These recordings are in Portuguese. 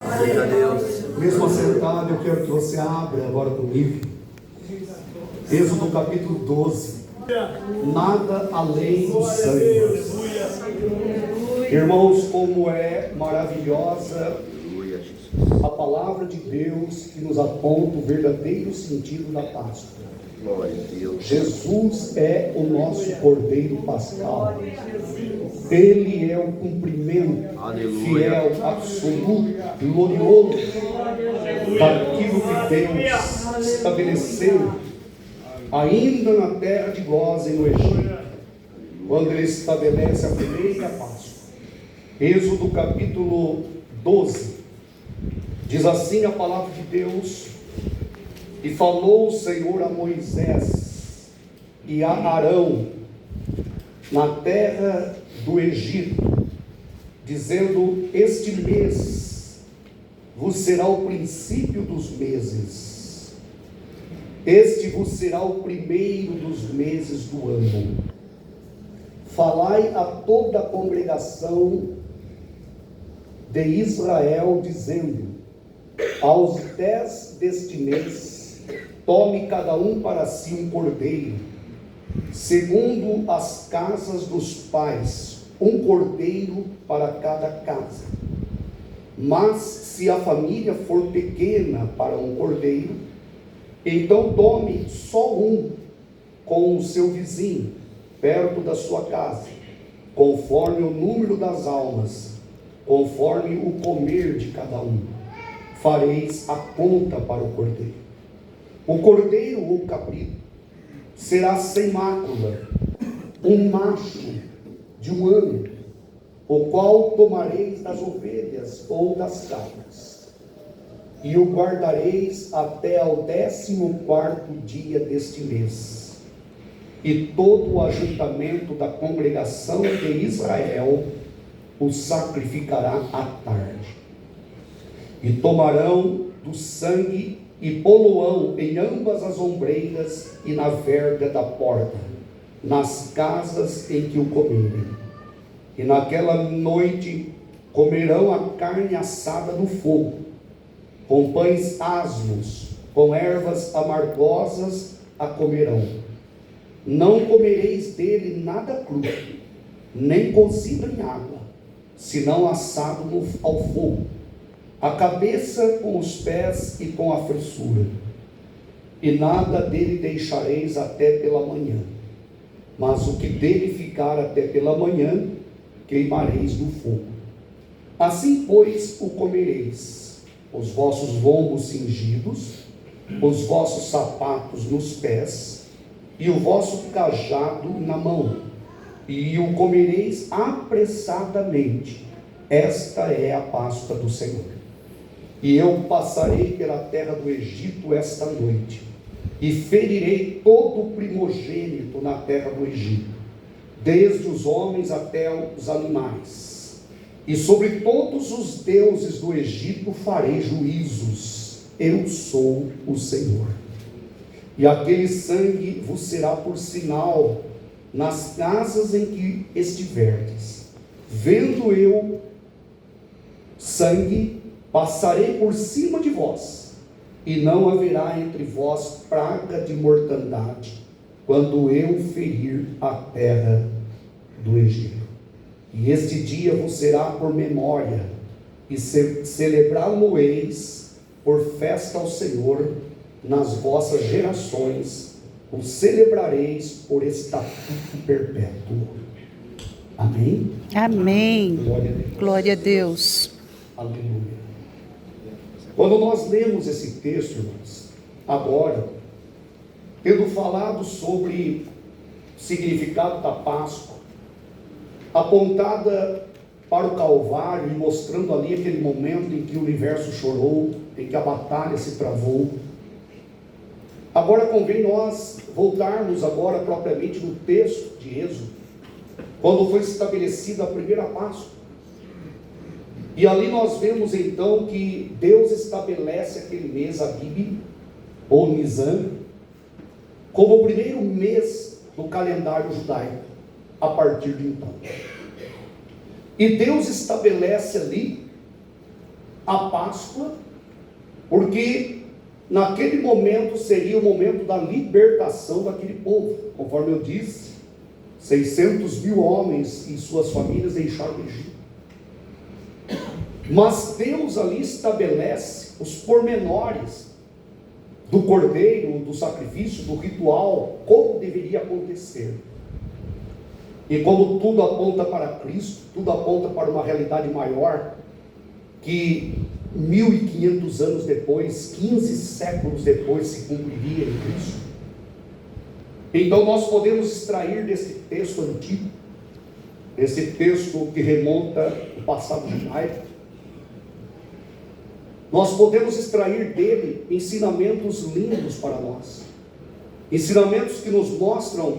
Glória a Deus. Mesmo assentado, eu quero que você abra agora comigo. Êxodo capítulo 12. Nada além do sangue. Irmãos, como é maravilhosa a palavra de Deus que nos aponta o verdadeiro sentido da Páscoa. Glória a Deus. Jesus é o nosso Cordeiro Pascal. Ele é o cumprimento fiel, absoluto, glorioso daquilo que Deus estabeleceu ainda na terra de Gósen, no Egito, quando Ele estabelece a primeira Páscoa. Êxodo capítulo 12, diz assim a palavra de Deus: e falou o Senhor a Moisés e a Arão na terra do Egito, dizendo: este mês vos será o princípio dos meses, este vos será o primeiro dos meses do ano. Falai a toda a congregação de Israel, dizendo: aos 10 deste mês, tome cada um para si um cordeiro, segundo as casas dos pais, um cordeiro para cada casa. Mas se a família for pequena para um cordeiro, então tome só um com o seu vizinho, perto da sua casa, conforme o número das almas, conforme o comer de cada um. Fareis a conta para o cordeiro. O cordeiro ou cabrito será sem mácula, um macho de um ano, o qual tomareis das ovelhas ou das cabras, e o guardareis até ao 14º dia deste mês. E todo o ajuntamento da congregação de Israel o sacrificará à tarde. E tomarão do sangue e poluão em ambas as ombreiras e na verga da porta, nas casas em que o comerem. E naquela noite comerão a carne assada no fogo, com pães asmos, com ervas amargosas a comerão. Não comereis dele nada cru, nem cozido em água, senão assado ao fogo, a cabeça com os pés e com a fressura. E nada dele deixareis até pela manhã, mas o que dele ficar até pela manhã, queimareis no fogo. Assim, pois, o comereis, os vossos lombos cingidos, os vossos sapatos nos pés, e o vosso cajado na mão, e o comereis apressadamente. Esta é a Páscoa do Senhor. E eu passarei pela terra do Egito esta noite, e ferirei todo o primogênito na terra do Egito, desde os homens até os animais. E sobre todos os deuses do Egito farei juízos. Eu sou o Senhor. E aquele sangue vos será por sinal nas casas em que estiverdes. Vendo eu sangue, passarei por cima de vós, e não haverá entre vós praga de mortandade, quando eu ferir a terra do Egito. E este dia vos será por memória, e celebrá-lo-eis por festa ao Senhor nas vossas gerações, o celebrareis por estatuto perpétuo. Amém? Amém. Glória a Deus. Glória a Deus. Aleluia. Quando nós lemos esse texto, irmãos, agora, tendo falado sobre o significado da Páscoa, apontada para o Calvário e mostrando ali aquele momento em que o universo chorou, em que a batalha se travou, agora convém nós voltarmos agora propriamente no texto de Êxodo, quando foi estabelecida a primeira Páscoa. E ali nós vemos então que Deus estabelece aquele mês Abib, ou Nisan, como o primeiro mês do calendário judaico, a partir de então. E Deus estabelece ali a Páscoa, porque naquele momento seria o momento da libertação daquele povo. Conforme eu disse, 600 mil homens e suas famílias deixaram o Egito. Mas Deus ali estabelece os pormenores do cordeiro, do sacrifício, do ritual, como deveria acontecer. E como tudo aponta para Cristo, tudo aponta para uma realidade maior, que 1500 anos depois, 15 séculos depois, se cumpriria em Cristo. Então nós podemos extrair desse texto antigo, esse texto que remonta ao passado judaico, nós podemos extrair dele ensinamentos lindos para nós, ensinamentos que nos mostram,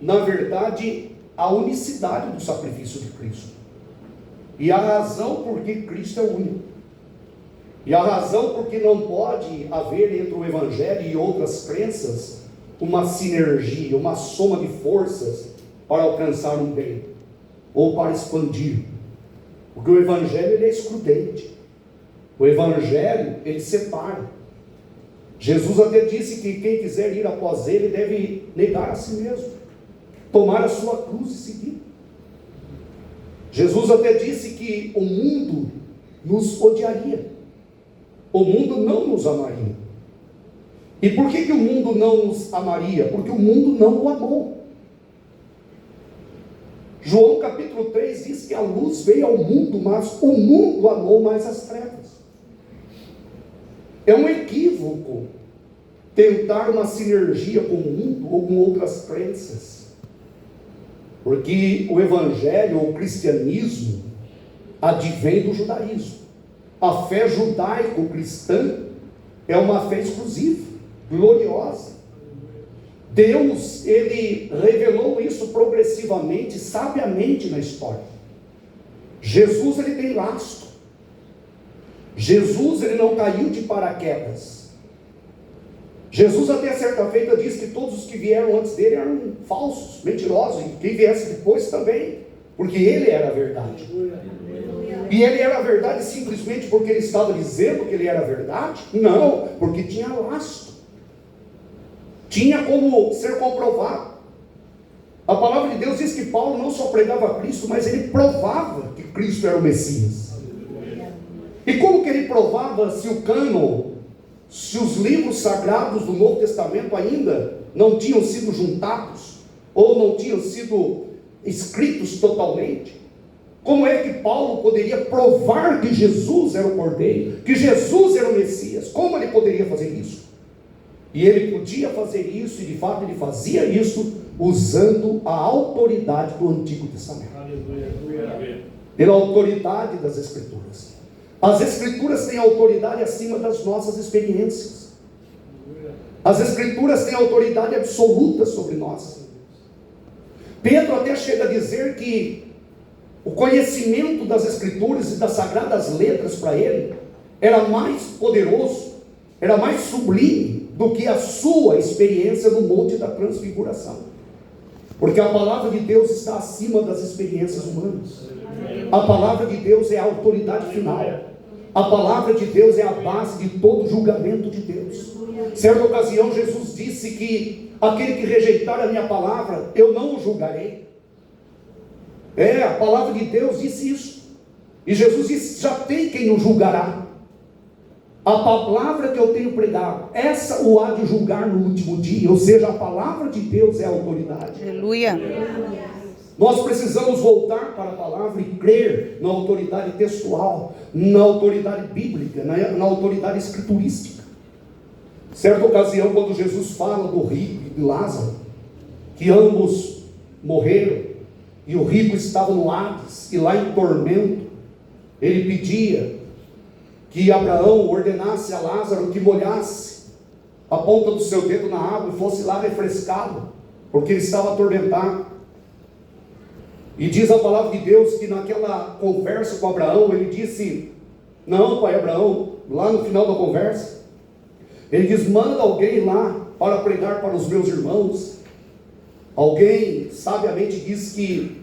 na verdade, a unicidade do sacrifício de Cristo, e a razão por que Cristo é único, e a razão por que não pode haver entre o Evangelho e outras crenças uma sinergia, uma soma de forças para alcançar um bem, ou para expandir, porque o Evangelho ele é excludente. O Evangelho, ele separa. Jesus até disse que quem quiser ir após ele deve negar a si mesmo, tomar a sua cruz e seguir. Jesus até disse que o mundo nos odiaria, o mundo não nos amaria. E por que o mundo não nos amaria? Porque o mundo não o amou. João capítulo 3 diz que a luz veio ao mundo, mas o mundo amou mais as trevas. É um equívoco tentar uma sinergia com o mundo ou com outras crenças, porque o Evangelho ou o cristianismo advém do judaísmo. A fé judaico-cristã é uma fé exclusiva, gloriosa. Deus, ele revelou isso progressivamente, sabiamente na história. Jesus, ele tem lastro. Jesus, ele não caiu de paraquedas. Jesus até certa feita diz que todos os que vieram antes dele eram falsos, mentirosos, e quem viesse depois também, porque ele era a verdade. E ele era a verdade simplesmente porque ele estava dizendo que ele era a verdade? Não, porque tinha lastro, tinha como ser comprovado. A palavra de Deus diz que Paulo não só pregava Cristo, mas ele provava que Cristo era o Messias. E como que ele provava se o cânon, se os livros sagrados do Novo Testamento ainda não tinham sido juntados, ou não tinham sido escritos totalmente? Como é que Paulo poderia provar que Jesus era o Cordeiro, que Jesus era o Messias? Como ele poderia fazer isso? E ele podia fazer isso, e de fato ele fazia isso, usando a autoridade do Antigo Testamento, pela autoridade das Escrituras. As Escrituras têm autoridade acima das nossas experiências. As Escrituras têm autoridade absoluta sobre nós. Pedro até chega a dizer que o conhecimento das Escrituras e das sagradas letras para ele era mais poderoso, era mais sublime do que a sua experiência no Monte da Transfiguração, porque a palavra de Deus está acima das experiências humanas. A palavra de Deus é a autoridade final. A palavra de Deus é a base de todo julgamento de Deus. Certa ocasião Jesus disse que aquele que rejeitar a minha palavra, eu não o julgarei. A palavra de Deus disse isso. E Jesus disse, já tem quem o julgará. A palavra que eu tenho pregado, essa o há de julgar no último dia. Ou seja, a palavra de Deus é a autoridade. Aleluia. Nós precisamos voltar para a palavra e crer na autoridade textual, na autoridade bíblica, na autoridade escriturística. Certa ocasião, quando Jesus fala do rico e de Lázaro, que ambos morreram, e o rico estava no Hades, e lá em tormento, ele pedia que Abraão ordenasse a Lázaro que molhasse a ponta do seu dedo na água e fosse lá refrescá-lo, porque ele estava atormentado. E diz a palavra de Deus que naquela conversa com Abraão, ele disse, não, pai Abraão, lá no final da conversa, ele diz, manda alguém lá para pregar para os meus irmãos. Alguém sabiamente diz que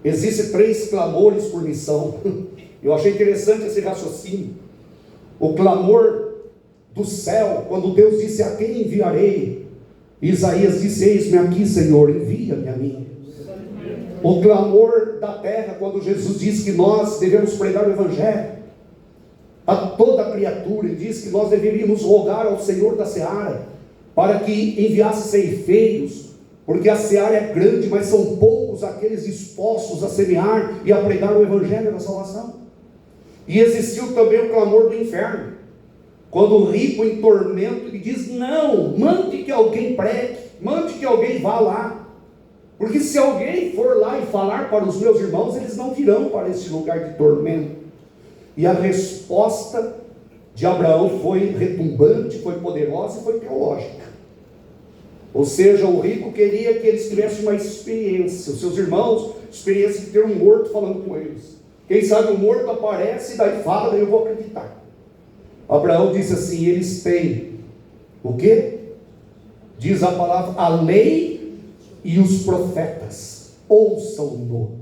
existem 3 clamores por missão. Eu achei interessante esse raciocínio. O clamor do céu, quando Deus disse: a quem enviarei? Isaías disse: eis-me aqui, Senhor, envia-me a mim. O clamor da terra, quando Jesus disse que nós devemos pregar o Evangelho a toda criatura, e diz que nós deveríamos rogar ao Senhor da seara para que enviasse ceifeiros, porque a seara é grande, mas são poucos aqueles dispostos a semear e a pregar o Evangelho da salvação. E existiu também o clamor do inferno, quando o rico em tormento ele diz: não, mande que alguém pregue, mande que alguém vá lá, porque se alguém for lá e falar para os meus irmãos, eles não virão para esse lugar de tormento. E a resposta de Abraão foi retumbante, foi poderosa e foi teológica. Ou seja, o rico queria que eles tivessem uma experiência, os seus irmãos, experiência de ter um morto falando com eles. Quem sabe o morto aparece e daí fala, daí eu vou acreditar. Abraão disse assim: eles têm o quê? Diz a palavra, a lei e os profetas, ouçam-nos.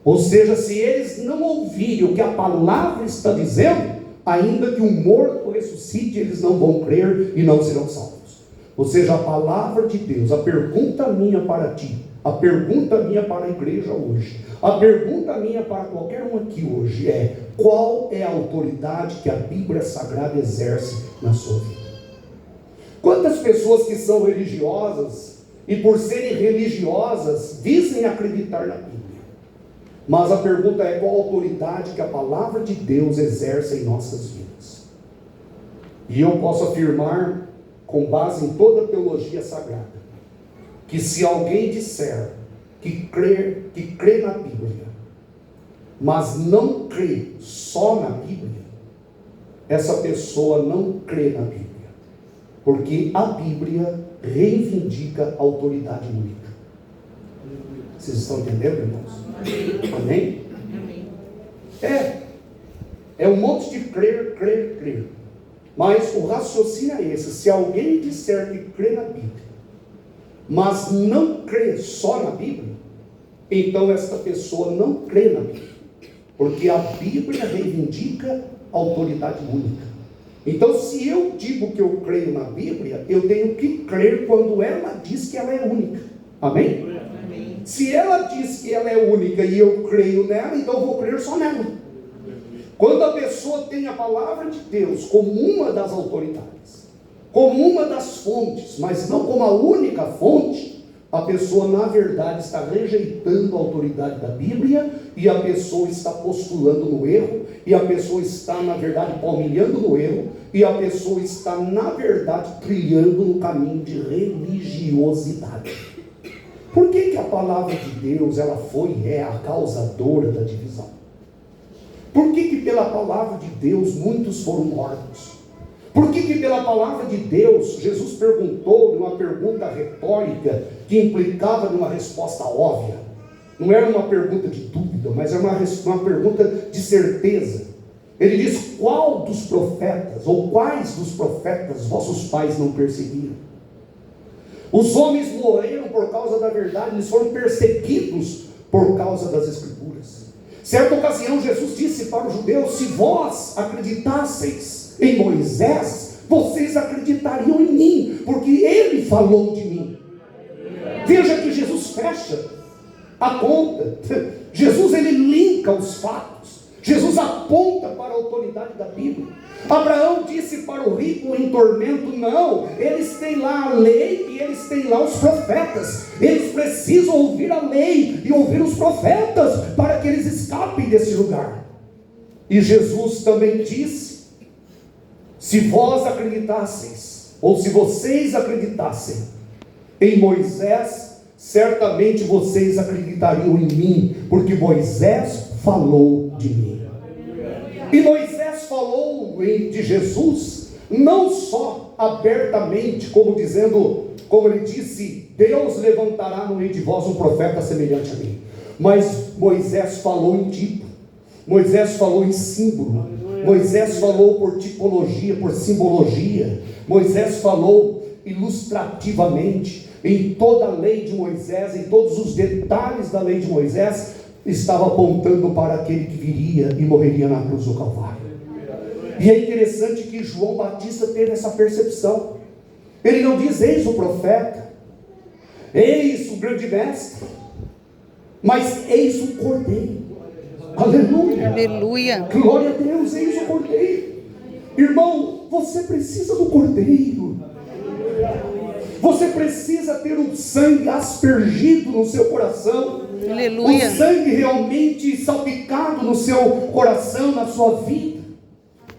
Ou seja, se eles não ouvirem o que a palavra está dizendo, ainda que um morto ressuscite, eles não vão crer e não serão salvos. Ou seja, a palavra de Deus, a pergunta minha para ti, a pergunta minha para a igreja hoje, a pergunta minha para qualquer um aqui hoje é: qual é a autoridade que a Bíblia Sagrada exerce na sua vida? Quantas pessoas que são religiosas e por serem religiosas dizem acreditar na Bíblia? Mas a pergunta é: qual a autoridade que a palavra de Deus exerce em nossas vidas? E eu posso afirmar, com base em toda a teologia sagrada, que se alguém disser que crê na Bíblia, mas não crê só na Bíblia, essa pessoa não crê na Bíblia, porque a Bíblia reivindica a autoridade única. Vocês estão entendendo, irmãos? Amém? É um monte de crer. Mas o raciocínio é esse: se alguém disser que crê na Bíblia, mas não crê só na Bíblia, então esta pessoa não crê na Bíblia, porque a Bíblia reivindica a autoridade única. Então, se eu digo que eu creio na Bíblia, eu tenho que crer quando ela diz que ela é única. Amém? Amém. Se ela diz que ela é única e eu creio nela, então eu vou crer só nela. Quando a pessoa tem a palavra de Deus como uma das autoridades, como uma das fontes, mas não como a única fonte, a pessoa na verdade está rejeitando a autoridade da Bíblia, e a pessoa está postulando no erro, e a pessoa está na verdade palmilhando no erro, e a pessoa está na verdade trilhando no caminho de religiosidade. Por que a palavra de Deus ela foi e é a causadora da divisão? Por que pela palavra de Deus muitos foram mortos? Por que pela palavra de Deus Jesus perguntou uma pergunta retórica que implicava numa resposta óbvia? Não era uma pergunta de dúvida, mas era uma pergunta de certeza. Ele diz: qual dos profetas, ou quais dos profetas vossos pais não perseguiram? Os homens morreram por causa da verdade, eles foram perseguidos por causa das Escrituras. Certa ocasião Jesus disse para os judeus: se vós acreditasseis em Moisés, vocês acreditariam em mim, porque ele falou de mim. Veja que Jesus fecha a conta. Jesus ele linka os fatos. Jesus aponta para a autoridade da Bíblia. Abraão disse para o rico em tormento: não, eles têm lá a lei e eles têm lá os profetas. Eles precisam ouvir a lei e ouvir os profetas para que eles escapem desse lugar. E Jesus também disse: se vós acreditasseis, ou se vocês acreditassem em Moisés, certamente vocês acreditariam em mim, porque Moisés falou de mim. E Moisés falou de Jesus, não só abertamente, como dizendo, como ele disse: Deus levantará no meio de vós um profeta semelhante a mim. Mas Moisés falou em tipo, Moisés falou em símbolo, Moisés falou por tipologia, por simbologia, Moisés falou ilustrativamente. Em toda a lei de Moisés, em todos os detalhes da lei de Moisés, estava apontando para aquele que viria e morreria na cruz do Calvário. E é interessante que João Batista teve essa percepção. Ele não diz: eis o profeta, eis o grande mestre, mas eis o cordeiro. Aleluia! Aleluia. Glória a Deus, eis o cordeiro. Irmão, você precisa do cordeiro. Você precisa ter o sangue aspergido no seu coração. Aleluia. O sangue realmente salpicado no seu coração, na sua vida.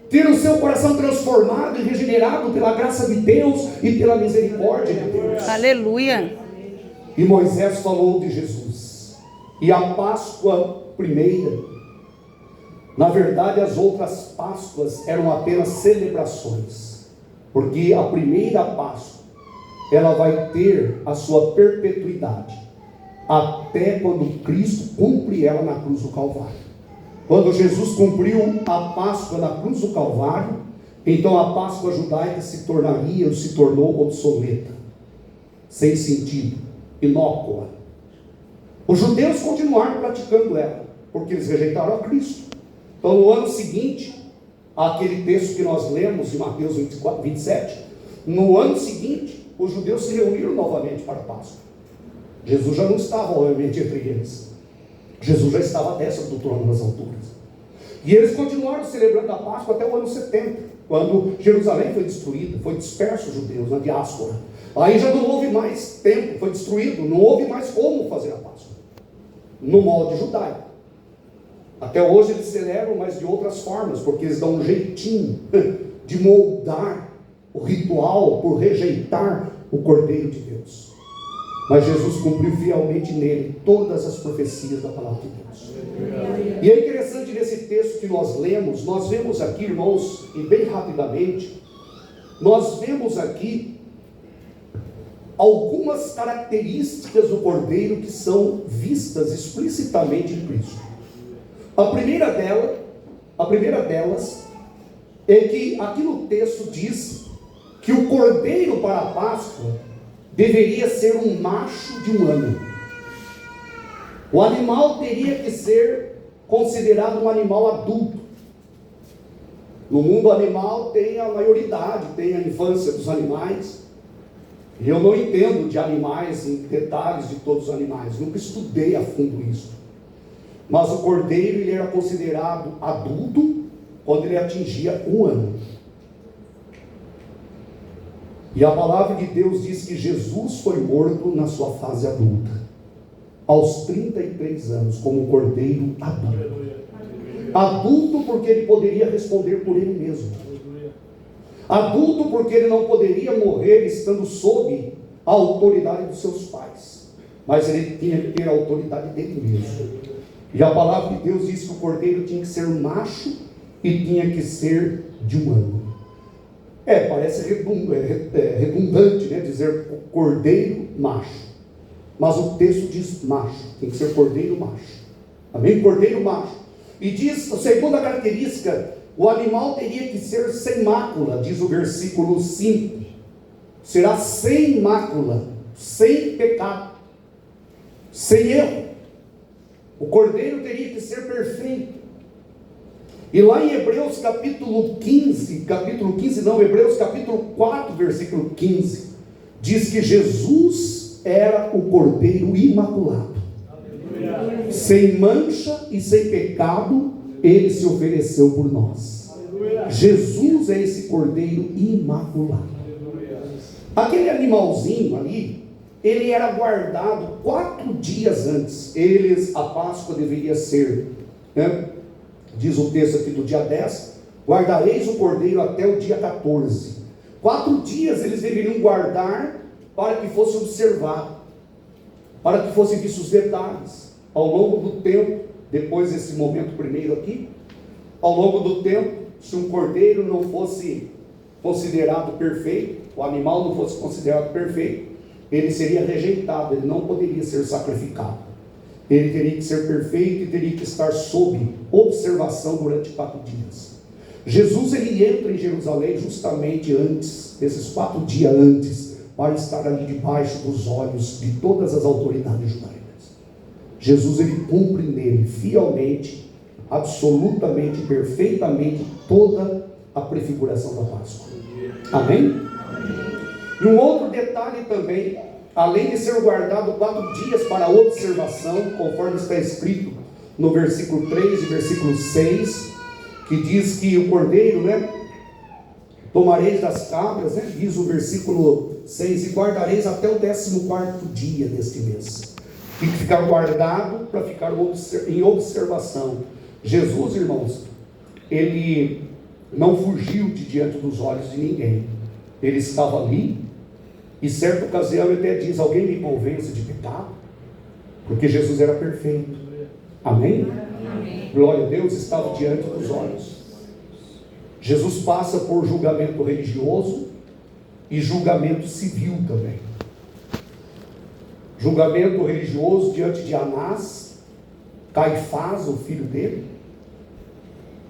Ter o seu coração transformado e regenerado pela graça de Deus e pela misericórdia de Deus. Aleluia. E Moisés falou de Jesus. E a Páscoa primeira, na verdade as outras Páscoas eram apenas celebrações. Porque a primeira Páscoa, ela vai ter a sua perpetuidade até quando Cristo cumpre ela na cruz do Calvário. Quando Jesus cumpriu a Páscoa na cruz do Calvário, então a Páscoa judaica se tornou obsoleta, sem sentido, inócua. Os judeus continuaram praticando ela, porque eles rejeitaram a Cristo. Então no ano seguinte, aquele texto que nós lemos em Mateus 27, no ano seguinte, os judeus se reuniram novamente para a Páscoa. Jesus já não estava, obviamente, entre eles. Jesus já estava à destra do trono das alturas. E eles continuaram celebrando a Páscoa até o ano 70, quando Jerusalém foi destruída, foi disperso os judeus na diáspora. Aí já não houve mais tempo, foi destruído, não houve mais como fazer a Páscoa no molde judaico. Até hoje eles celebram, mas de outras formas, porque eles dão um jeitinho de moldar o ritual por rejeitar o Cordeiro de Deus. Mas Jesus cumpriu fielmente nele todas as profecias da palavra de Deus. E é interessante nesse texto que nós lemos, nós vemos aqui, irmãos, e bem rapidamente, nós vemos aqui algumas características do Cordeiro que são vistas explicitamente em Cristo. A primeira delas é que aqui no texto diz que o Cordeiro para a Páscoa deveria ser um macho de 1 ano. O animal teria que ser considerado um animal adulto. No mundo animal tem a maioridade, tem a infância dos animais. E eu não entendo de animais, em detalhes de todos os animais, nunca estudei a fundo isso. Mas o cordeiro, ele era considerado adulto quando ele atingia 1 ano. E a palavra de Deus diz que Jesus foi morto na sua fase adulta, aos 33 anos, como um cordeiro adulto. Adulto porque ele poderia responder por ele mesmo. Adulto porque ele não poderia morrer estando sob a autoridade dos seus pais, mas ele tinha que ter a autoridade dele mesmo. E a palavra de Deus diz que o cordeiro tinha que ser macho e tinha que ser de 1 ano. Parece redundante, né, dizer cordeiro macho. Mas o texto diz macho, tem que ser cordeiro macho. Amém? Cordeiro macho. E diz, a segunda característica, o animal teria que ser sem mácula, diz o versículo 5. Será sem mácula, sem pecado, sem erro. O cordeiro teria que ser perfeito. E lá em Hebreus capítulo 4, versículo 15, diz que Jesus era o cordeiro imaculado. Aleluia. Sem mancha e sem pecado, ele se ofereceu por nós. Aleluia. Jesus é esse cordeiro imaculado. Aleluia. Aquele animalzinho ali, ele era guardado 4 dias antes. A Páscoa deveria ser, né? Diz o texto aqui do dia 10, guardareis o cordeiro até o dia 14. 4 dias eles deveriam guardar para que fosse observado, para que fossem vistos os detalhes. Ao longo do tempo, depois desse momento primeiro aqui, ao longo do tempo, se um cordeiro não fosse considerado perfeito, o animal não fosse considerado perfeito, ele seria rejeitado, ele não poderia ser sacrificado. Ele teria que ser perfeito e teria que estar sob observação durante 4 dias. Jesus, ele entra em Jerusalém justamente antes, esses 4 dias antes, para estar ali debaixo dos olhos de todas as autoridades judaicas. Jesus, ele cumpre nele fielmente, absolutamente, perfeitamente toda a prefiguração da Páscoa. Amém? E um outro detalhe também, além de ser guardado 4 dias para observação, conforme está escrito no versículo 3 e versículo 6, que diz que o cordeiro, tomareis das cabras, diz o versículo 6, e guardareis até o 14º dia deste mês. Tem que ficar guardado para ficar em observação. Jesus, irmãos, ele não fugiu de diante dos olhos de ninguém. Ele estava ali, e certa ocasião ele até diz: alguém me convence de pecado? Porque Jesus era perfeito. Amém? Amém. Glória a Deus, estava diante dos olhos. Jesus passa por julgamento religioso e julgamento civil também. Julgamento religioso diante de Anás, Caifás, o filho dele,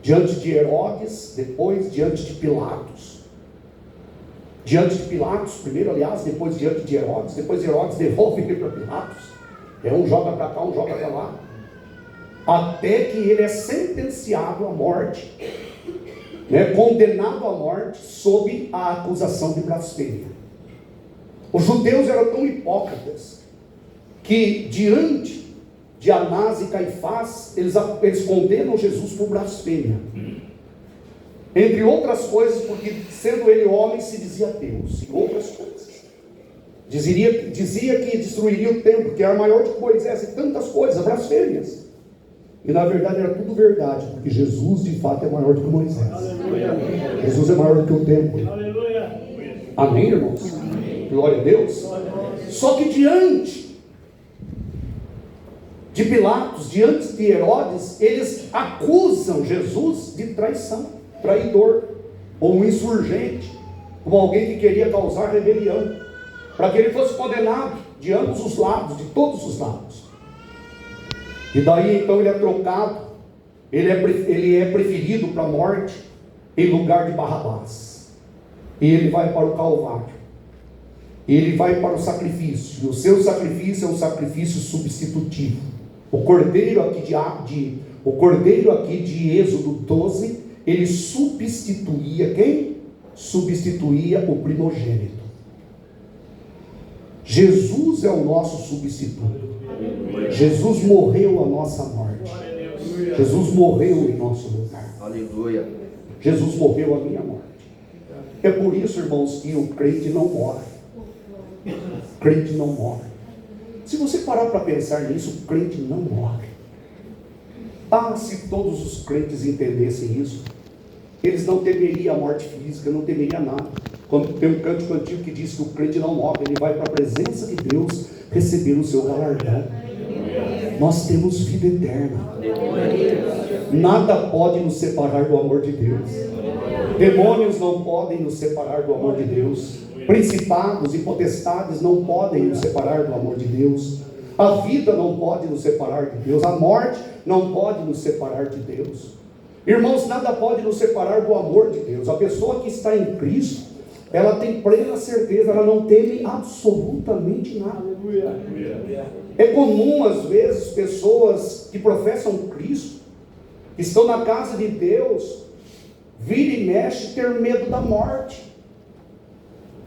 diante de Herodes, depois diante de Pilatos. Diante de Pilatos, primeiro, aliás, depois diante de Herodes, depois Herodes devolve ele para Pilatos. Um joga para cá, um joga para lá. Até que ele é sentenciado à morte, condenado à morte, sob a acusação de blasfêmia. Os judeus eram tão hipócritas, que diante de Anás e Caifás, eles condenam Jesus por blasfêmia. Entre outras coisas, porque sendo ele homem, se dizia Deus, e outras coisas. Dizia que destruiria o templo, que era maior do que Moisés, e tantas coisas, blasfêmias. E na verdade era tudo verdade, porque Jesus de fato é maior do que Moisés. Aleluia. Jesus é maior do que o templo. Aleluia. Amém, irmãos? Amém. Glória a Deus. Glória a Deus. Só que diante de Pilatos, diante de Herodes, eles acusam Jesus de traição, traidor, ou um insurgente, como alguém que queria causar rebelião, para que ele fosse condenado de ambos os lados, de todos os lados. E daí então ele é trocado, ele é preferido para a morte em lugar de Barrabás. E ele vai para o Calvário. Ele vai para o sacrifício. E o seu sacrifício é um sacrifício substitutivo. O cordeiro aqui de Êxodo 12, ele substituía quem? Substituía o primogênito. Jesus é o nosso substituto. Jesus morreu a nossa morte. Jesus morreu em nosso lugar. Aleluia. Jesus morreu a minha morte. É por isso, irmãos, que o crente não morre. O crente não morre. Se você parar para pensar nisso, o crente não morre. Se todos os crentes entendessem isso, eles não temeriam a morte física, não temeriam nada. Quando tem um cântico antigo que diz que o crente não morre, ele vai para a presença de Deus receber o seu galardão. Nós temos vida eterna. Nada pode nos separar do amor de Deus. Demônios não podem nos separar do amor de Deus. Principados e potestades não podem nos separar do amor de Deus. A vida não pode nos separar de Deus. A morte não pode nos separar de Deus. Irmãos, nada pode nos separar do amor de Deus. A pessoa que está em Cristo, ela tem plena certeza, ela não teme absolutamente nada. É comum, às vezes, pessoas que professam Cristo, que estão na casa de Deus, vira e mexe, ter medo da morte.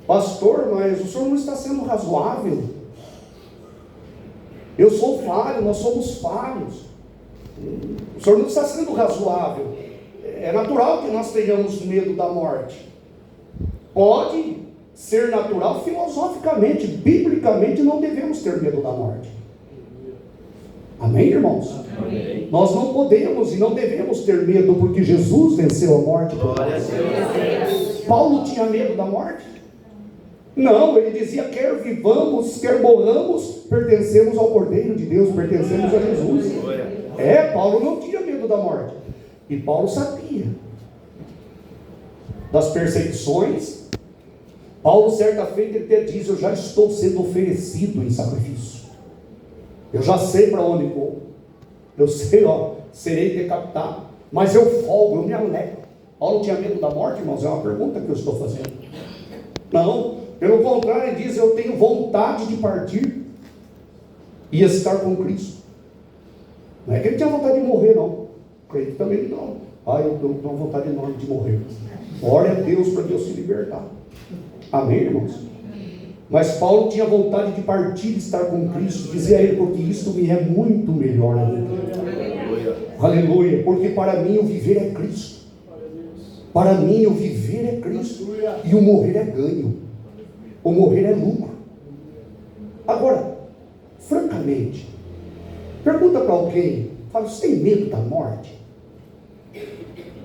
Pastor, mas o senhor não está sendo razoável. Eu sou falho, nós somos falhos. O senhor não está sendo razoável. É natural que nós tenhamos medo da morte. Pode ser natural filosoficamente, biblicamente não devemos ter medo da morte. Amém, irmãos? Amém. Nós não podemos e não devemos ter medo, porque Jesus venceu a morte por nós. Paulo tinha medo da morte? Não, ele dizia: quer vivamos, quer morramos, pertencemos ao Cordeiro de Deus, pertencemos a Jesus. Paulo não tinha medo da morte. E Paulo sabia das perseguições. Paulo, certa feita, ele até diz: eu já estou sendo oferecido em sacrifício. Eu já sei para onde vou. Eu sei, serei decapitado. Mas eu folgo, eu me alegro. Paulo tinha medo da morte, irmãos? É uma pergunta que eu estou fazendo. Não, pelo contrário, ele diz: eu tenho vontade de partir e estar com Cristo. Não é que ele tinha vontade de morrer, não. Ele também não. Eu tenho uma vontade enorme de morrer. Ore a Deus para Deus se libertar. Amém, irmãos? Mas Paulo tinha vontade de partir e estar com Cristo. Dizia a ele, porque isto me é muito melhor ainda. Aleluia. Porque para mim o viver é Cristo. Para mim o viver é Cristo. E o morrer é ganho. O morrer é lucro. Agora, francamente, pergunta para alguém, fala, você tem medo da morte?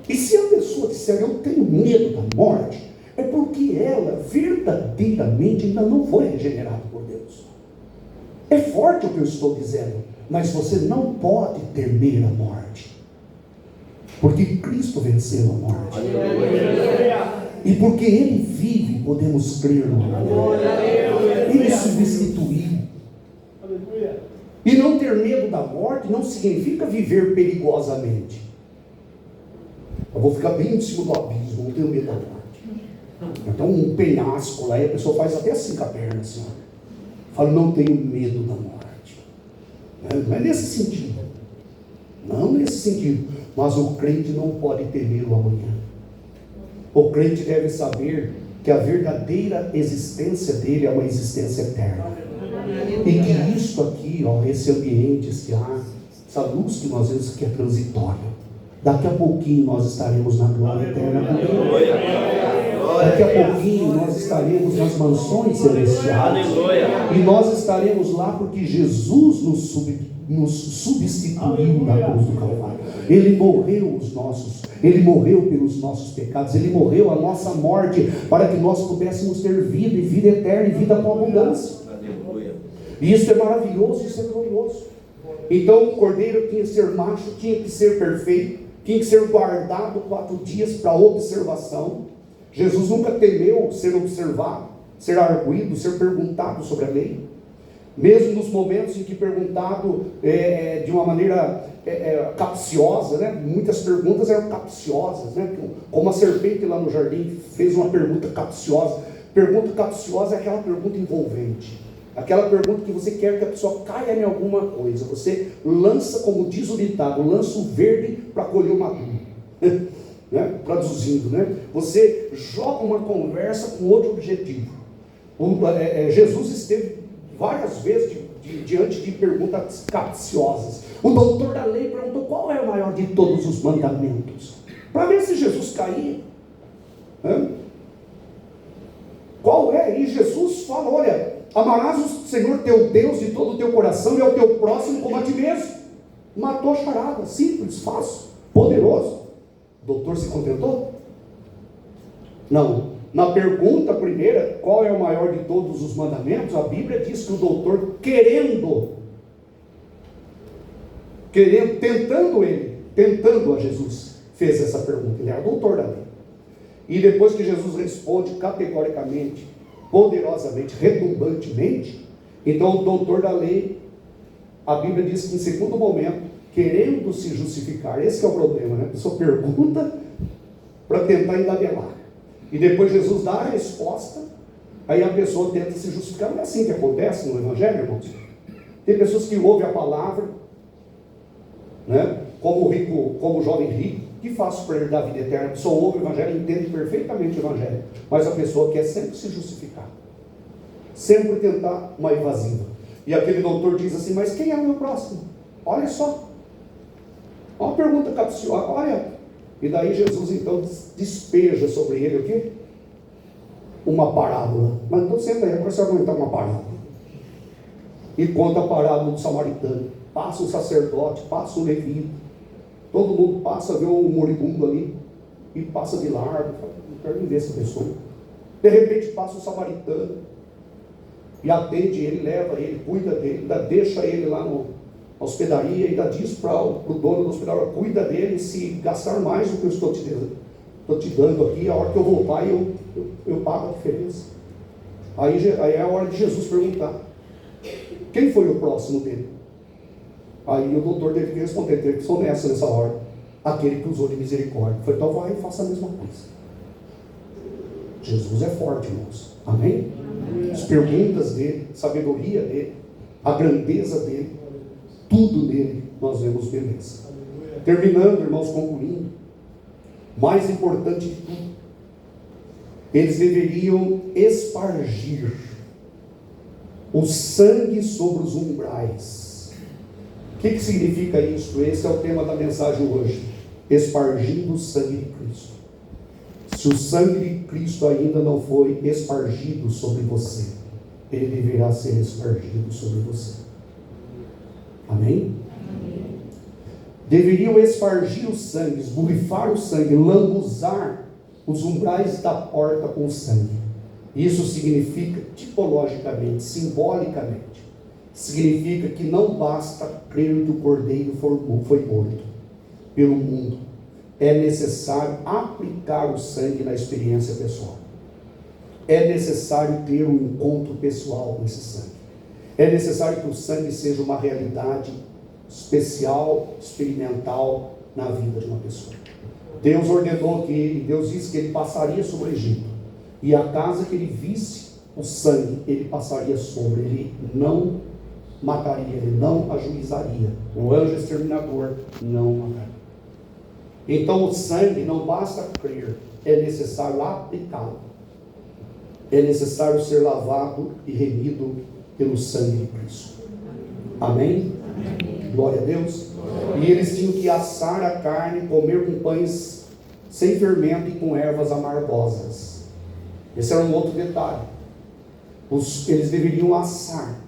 E se a pessoa disser, eu tenho medo da morte, é porque ela verdadeiramente ainda não foi regenerada por Deus. É forte o que eu estou dizendo, mas você não pode temer a morte, porque Cristo venceu a morte. E porque Ele vive, podemos crer no amor. Ele substituiu. E não ter medo da morte não significa viver perigosamente. Eu vou ficar bem em cima do abismo, não tenho medo da morte. Então um penhasco lá, e a pessoa faz até assim com a perna, assim, ó. Fala, não tenho medo da morte. Não é nesse sentido. Não nesse sentido. Mas o crente não pode temer o amanhã. O crente deve saber que a verdadeira existência dele é uma existência eterna. E que isso aqui, ó, esse ambiente, esse ar, essa luz que nós vemos aqui é transitória. Daqui a pouquinho nós estaremos na glória eterna com Deus. Daqui a pouquinho nós estaremos nas mansões celestiais. E nós estaremos lá porque Jesus nos substituiu na cruz do Calvário. Ele morreu Ele morreu pelos nossos pecados. Ele morreu a nossa morte para que nós pudéssemos ter vida, e vida eterna, e vida com abundância. E isso é maravilhoso, isso é glorioso. Então o cordeiro tinha que ser macho, tinha que ser perfeito, tinha que ser guardado 4 dias para observação. Jesus nunca temeu ser observado, ser arguido, ser perguntado sobre a lei. Mesmo nos momentos em que perguntado de uma maneira capciosa, né? Muitas perguntas eram capciosas, né? Como a serpente lá no jardim fez uma pergunta capciosa. Pergunta capciosa é aquela pergunta envolvente. Aquela pergunta que você quer que a pessoa caia em alguma coisa. Você lança, como diz o ditado, lança o verde para colher o maduro. Né? Traduzindo, né? Você joga uma conversa com outro objetivo. Jesus esteve várias vezes diante de perguntas capciosas. O doutor da lei perguntou qual é o maior de todos os mandamentos, para ver se Jesus caía. Qual é? E Jesus fala, olha, amarás o Senhor teu Deus de todo o teu coração e ao teu próximo como a ti mesmo. Matou a charada, simples, fácil, poderoso. O doutor se contentou? Não. Na pergunta primeira, qual é o maior de todos os mandamentos, a Bíblia diz que o doutor, tentando a Jesus, fez essa pergunta. Ele era doutor da lei. E depois que Jesus responde categoricamente, poderosamente, redundantemente, então o doutor da lei, a Bíblia diz que em segundo momento, querendo se justificar, esse que é o problema, né? A pessoa pergunta para tentar engabelar. E depois Jesus dá a resposta, aí a pessoa tenta se justificar. Não é assim que acontece no Evangelho, irmãos? Tem pessoas que ouvem a palavra, né? Como o jovem rico, que faço para ele dar vida eterna? A pessoa ouve o Evangelho, entende perfeitamente o Evangelho, mas a pessoa quer sempre se justificar, sempre tentar uma evasiva. E aquele doutor diz assim, mas quem é o meu próximo? Olha só, uma pergunta capciosa, olha. E daí Jesus então despeja sobre ele o quê? Uma parábola. Mas então senta aí, agora você vai comentar uma parábola. E conta a parábola do samaritano. Passa o sacerdote, passa o levita. Todo mundo passa, vê um moribundo ali e passa de largo. Não quero nem ver essa pessoa. De repente passa o samaritano e atende ele, leva ele, cuida dele, ainda deixa ele lá na hospedaria, ainda diz para o dono da hospedaria, cuida dele, se gastar mais do que eu estou te dando aqui, a hora que eu voltar eu pago a diferença. Aí é a hora de Jesus perguntar, quem foi o próximo dele? Aí o doutor teve que responder, teve que ser honesto nessa hora, aquele que usou de misericórdia. Foi, então vai e faça a mesma coisa. Jesus é forte, irmãos. Amém? As perguntas dele, a sabedoria dele, a grandeza dele, tudo nele nós vemos beleza. Terminando, irmãos, concluindo, mais importante de tudo, eles deveriam espargir o sangue sobre os umbrais. O que significa isso? Esse é o tema da mensagem hoje. Espargindo o sangue de Cristo. Se o sangue de Cristo ainda não foi espargido sobre você, ele deverá ser espargido sobre você. Amém? Deveriam espargir o sangue, esborrifar o sangue, lambuzar os umbrais da porta com sangue. Isso significa, tipologicamente, simbolicamente, significa que não basta crer que o Cordeiro foi morto pelo mundo. É necessário aplicar o sangue na experiência pessoal. É necessário ter um encontro pessoal com esse sangue. É necessário que o sangue seja uma realidade especial, experimental na vida de uma pessoa. Deus ordenou Deus disse que ele passaria sobre o Egito, e a casa que ele visse o sangue, ele passaria sobre, ele não mataria, ele não ajuizaria. O anjo exterminador não mataria. Então o sangue não basta crer, é necessário aplicá-lo. É necessário ser lavado e remido pelo sangue de Cristo. Amém? Amém. Glória a Deus. E eles tinham que assar a carne, comer com pães sem fermento e com ervas amargosas. Esse era um outro detalhe. Eles deveriam assar.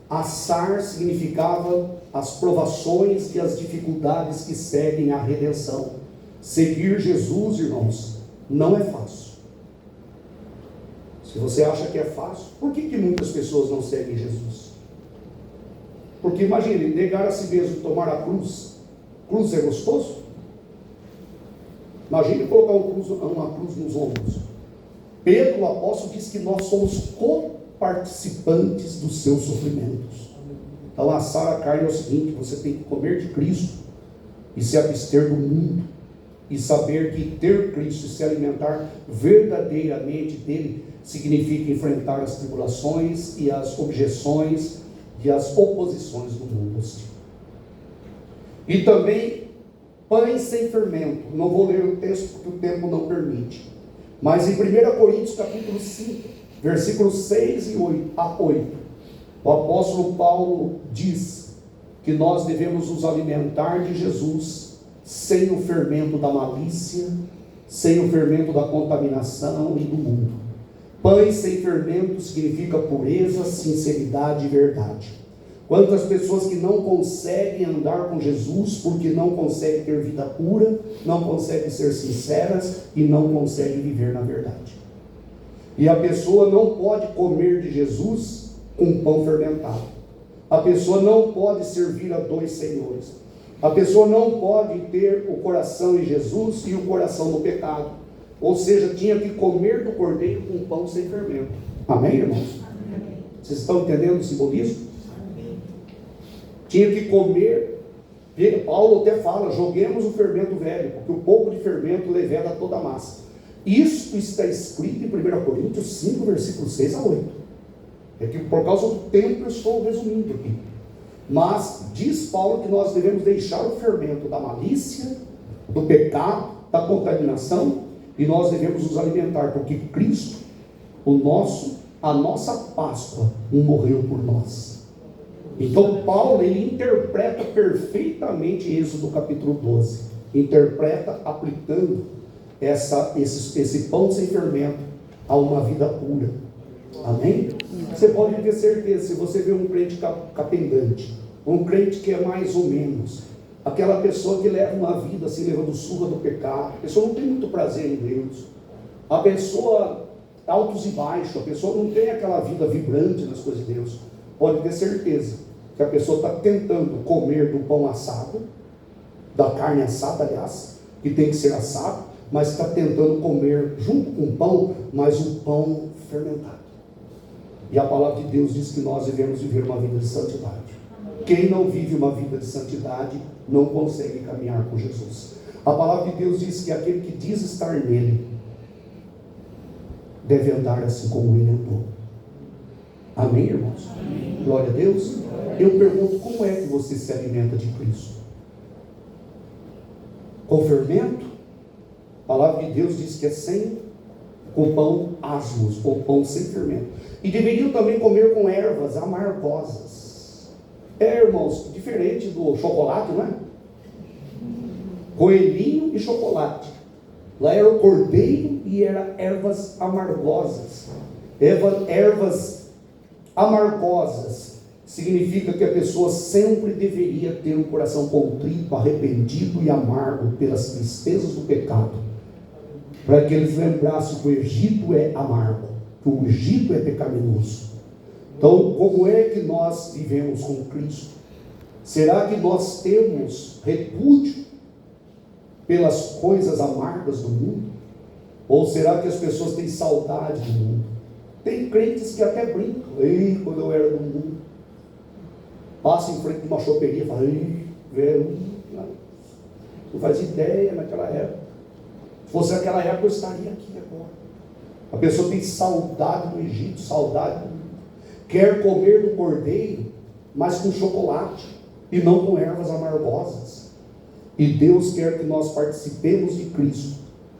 Assar significava as provações e as dificuldades que seguem a redenção. Seguir Jesus, irmãos, não é fácil. Se você acha que é fácil, por que muitas pessoas não seguem Jesus? Porque imagine, negar a si mesmo, tomar a cruz. Cruz é gostoso? Imagine colocar uma cruz nos ombros. Pedro, o apóstolo, diz que nós somos coparticipantes dos seus sofrimentos. Então, assar a carne é o seguinte: você tem que comer de Cristo e se abster do mundo, e saber que ter Cristo e se alimentar verdadeiramente dele significa enfrentar as tribulações e as objeções e as oposições do mundo hostil. E também pães sem fermento. Não vou ler o texto porque o tempo não permite, mas em 1 Coríntios capítulo 5, versículos 6 e 8, o apóstolo Paulo diz que nós devemos nos alimentar de Jesus sem o fermento da malícia, sem o fermento da contaminação e do mundo. Pães sem fermento significa pureza, sinceridade e verdade. Quantas pessoas que não conseguem andar com Jesus porque não conseguem ter vida pura, não conseguem ser sinceras e não conseguem viver na verdade. E a pessoa não pode comer de Jesus com pão fermentado. A pessoa não pode servir a dois senhores. A pessoa não pode ter o coração em Jesus e o coração no pecado. Ou seja, tinha que comer do cordeiro com pão sem fermento. Amém, irmãos? Amém. Vocês estão entendendo o simbolismo? Amém. Tinha que comer. Paulo até fala: joguemos o fermento velho, porque o pouco de fermento leveda toda a massa. Isso está escrito em 1 Coríntios 5, versículos 6 a 8. É que por causa do tempo eu estou resumindo aqui. Mas diz Paulo que nós devemos deixar o fermento da malícia, do pecado, da contaminação, e nós devemos nos alimentar, porque Cristo, a nossa Páscoa, morreu por nós. Então Paulo, ele interpreta perfeitamente Êxodo capítulo 12, interpreta aplicando esse pão sem fermento a uma vida pura. Amém? Você pode ter certeza, se você vê um crente capengante, um crente que é mais ou menos, aquela pessoa que leva uma vida assim, levando surra do pecado, a pessoa não tem muito prazer em Deus, a pessoa altos e baixos, a pessoa não tem aquela vida vibrante nas coisas de Deus, pode ter certeza que a pessoa está tentando comer do pão assado, da carne assada, aliás, que tem que ser assado, mas está tentando comer junto com o pão, mas um pão fermentado. E a palavra de Deus diz que nós devemos viver uma vida de santidade. Quem não vive uma vida de santidade não consegue caminhar com Jesus. A palavra de Deus diz que aquele que diz estar nele deve andar assim como ele andou. Amém, irmãos? Amém. Glória a Deus. Eu pergunto: como é que você se alimenta de Cristo? Com fermento? A palavra de Deus diz que é sem com pão asmos, ou pão sem fermento. E deveriam também comer com ervas amargosas. Irmãos, diferente do chocolate, não é? Coelhinho e chocolate. Lá era o cordeiro e era ervas amargosas. Ervas amargosas significa que a pessoa sempre deveria ter um coração contrito, arrependido e amargo pelas tristezas do pecado, para que eles lembrassem que o Egito é amargo, que o Egito é pecaminoso. Então, como é que nós vivemos com Cristo? Será que nós temos repúdio pelas coisas amargas do mundo? Ou será que as pessoas têm saudade do mundo? Tem crentes que até brincam. Ei, quando eu era do mundo, passa em frente de uma choperia e fala, ei, velho, não faz ideia naquela época. Se fosse naquela época, eu estaria aqui agora. A pessoa tem saudade do Egito, saudade do mundo. Quer comer do cordeiro, mas com chocolate, e não com ervas amargosas. E Deus quer que nós participemos de Cristo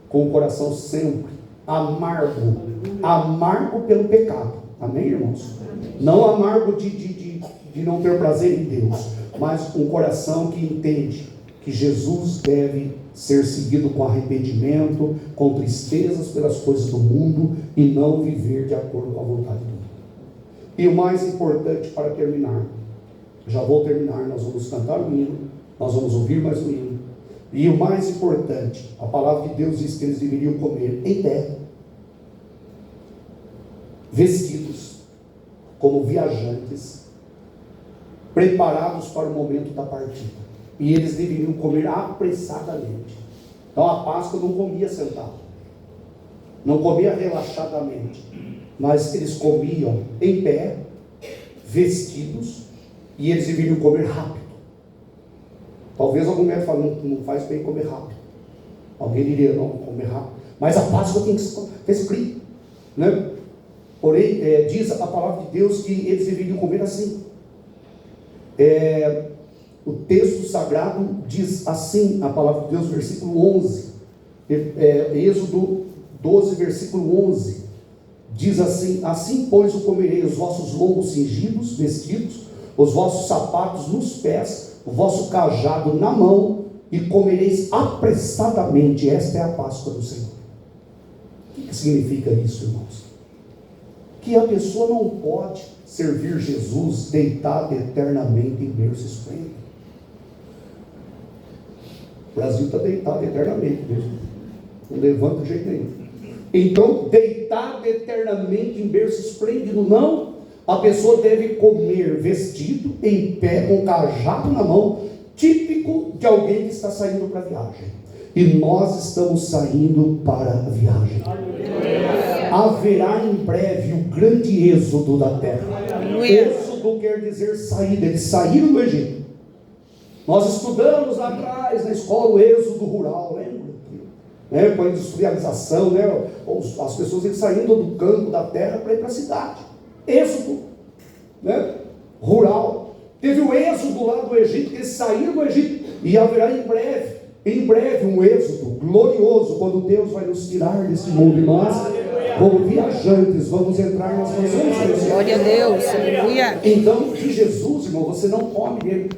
com o coração sempre amargo, amargo pelo pecado. Amém, irmãos? Não amargo de não ter prazer em Deus, mas um coração que entende que Jesus deve ser seguido com arrependimento, com tristezas pelas coisas do mundo, e não viver de acordo com a vontade do mundo. E o mais importante, para terminar, já vou terminar, nós vamos cantar um hino, nós vamos ouvir mais um hino. E o mais importante, a palavra de Deus diz que eles deveriam comer em pé, vestidos como viajantes, preparados para o momento da partida. E eles deveriam comer apressadamente. Então a Páscoa não comia sentado, não comia relaxadamente, mas eles comiam em pé, vestidos, e eles deveriam comer rápido. Talvez algum médico fale, não faz bem comer rápido. Alguém diria, não, comer rápido. Mas a Páscoa tem que ser escrito, né? Porém, diz a palavra de Deus que eles deveriam comer assim. O texto sagrado diz assim, a palavra de Deus, versículo 11. Êxodo 12, versículo 11. Diz assim: assim, pois, o comerei os vossos lombos cingidos, vestidos, os vossos sapatos nos pés, o vosso cajado na mão, e comereis apressadamente. Esta é a Páscoa do Senhor. O que significa isso, irmãos? Que a pessoa não pode servir Jesus deitado eternamente em berço esplêndido. O Brasil está deitado eternamente mesmo. Não levanta de jeito nenhum. Então, deitado eternamente em berço esplêndido, não. A pessoa deve comer vestido, em pé, com cajado na mão, típico de alguém que está saindo para a viagem. E nós estamos saindo para a viagem. Haverá em breve o grande êxodo da terra. Êxodo quer dizer saída. Eles saíram do Egito. Nós estudamos lá atrás na escola o êxodo rural, lembra? Com a industrialização, né? As pessoas eles saindo do campo da terra para ir para a cidade. Êxodo, né? Rural. Teve o êxodo lá do Egito, que eles saíram do Egito, e haverá em breve um êxodo glorioso, quando Deus vai nos tirar desse mundo, e nós, como viajantes, vamos entrar nas nações celestiais. Glória a Deus, aleluia. Então, de Jesus, irmão, você não come dele.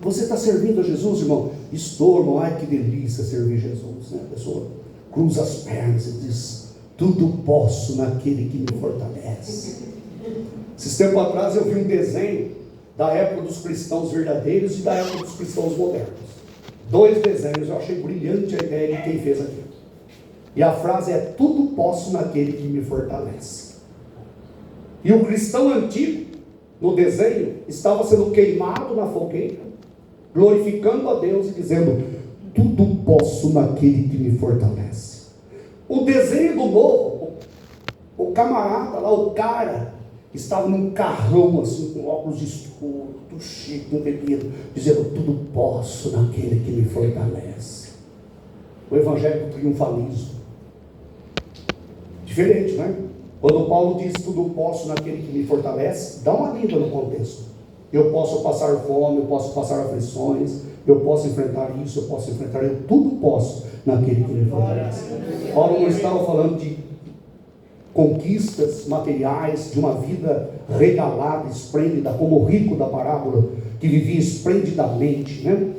Você está servindo a Jesus, irmão? Estou, irmão. Ai, que delícia servir Jesus, né? A pessoa cruza as pernas e diz: tudo posso naquele que me fortalece. Esses tempos atrás eu vi um desenho da época dos cristãos verdadeiros e da época dos cristãos modernos. 2 desenhos, eu achei brilhante a ideia de quem fez aquilo. E a frase é: tudo posso naquele que me fortalece. E o cristão antigo, no desenho, estava sendo queimado na fogueira, glorificando a Deus e dizendo: tudo posso naquele que me fortalece. O desenho do novo, o camarada lá, o cara, estava num carrão assim, com óculos escuros, tudo chique, com bebida, dizendo: tudo posso naquele que me fortalece. O evangelho do triunfalismo. Diferente, né? Quando Paulo diz tudo posso naquele que me fortalece, dá uma lida no contexto. Eu posso passar fome, eu posso passar aflições, eu posso enfrentar isso, eu posso enfrentar, eu tudo posso naquele que me fortalece. Paulo não estava falando de conquistas materiais, de uma vida regalada, esplêndida, como o rico da parábola, que vivia esplendidamente, né?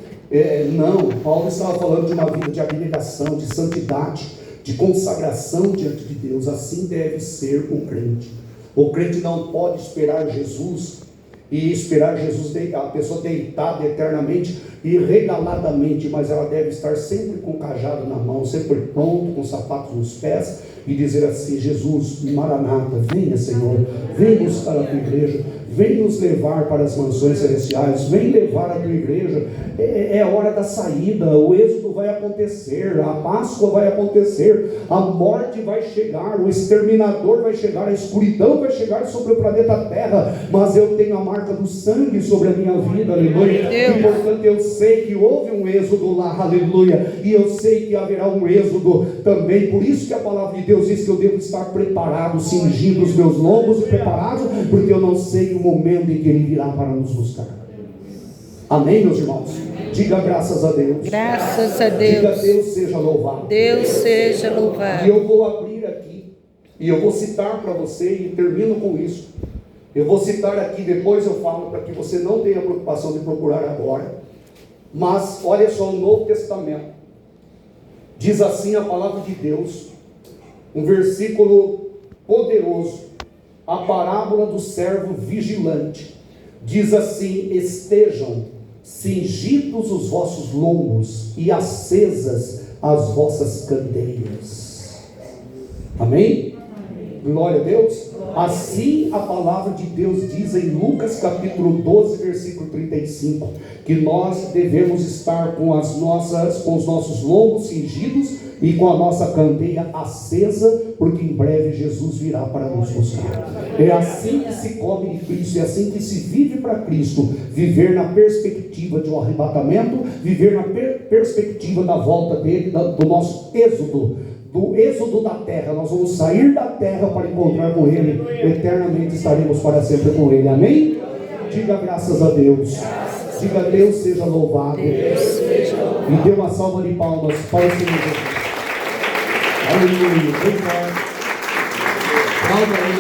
Não, Paulo estava falando de uma vida de abnegação, de santidade, de consagração diante de Deus. Assim deve ser o crente. O crente não pode esperar Jesus, e esperar Jesus, a pessoa deitada eternamente e regaladamente, mas ela deve estar sempre com o cajado na mão, sempre pronto, com sapatos nos pés, e dizer assim: Jesus, Maranata, venha, Senhor, vem buscar a tua igreja, vem nos levar para as mansões celestiais, vem levar a tua igreja. É hora da saída, o êxodo vai acontecer, a Páscoa vai acontecer, a morte vai chegar, o exterminador vai chegar, a escuridão vai chegar sobre o planeta Terra, mas eu tenho a marca do sangue sobre a minha vida, aleluia, e portanto eu sei que houve um êxodo lá, aleluia, e eu sei que haverá um êxodo também. Por isso que a palavra de Deus diz que eu devo estar preparado, cingindo os meus lombos e preparado, porque eu não sei o momento em que Ele virá para nos buscar. Amém, meus irmãos? Diga graças a Deus. Graças a Deus. Diga Deus seja louvado. Deus seja louvado. E eu vou abrir aqui, e eu vou citar para você, e termino com isso. Eu vou citar aqui, depois eu falo, para que você não tenha preocupação de procurar agora. Mas olha só, o Novo Testamento diz assim a palavra de Deus, um versículo poderoso, a parábola do servo vigilante. Diz assim: estejam cingidos os vossos lombos e acesas as vossas candeias. Amém? Glória a Deus. Assim a palavra de Deus diz em Lucas capítulo 12, versículo 35, que nós devemos estar com os nossos lombos cingidos e com a nossa candeia acesa, porque em breve Jesus virá para nos buscar. É assim que se come de Cristo, é assim que se vive para Cristo. Viver na perspectiva de um arrebatamento, viver na perspectiva da volta dele, do nosso êxodo, do êxodo da terra. Nós vamos sair da terra para encontrar com Ele, eternamente estaremos para sempre com Ele. Amém? Diga graças a Deus. Diga Deus seja louvado. E dê uma salva de palmas para o Senhor Jesus. Aleluia. Bem forte. Salva aí.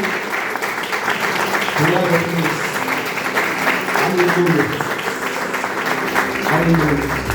Glória a Deus. Aleluia. Aleluia.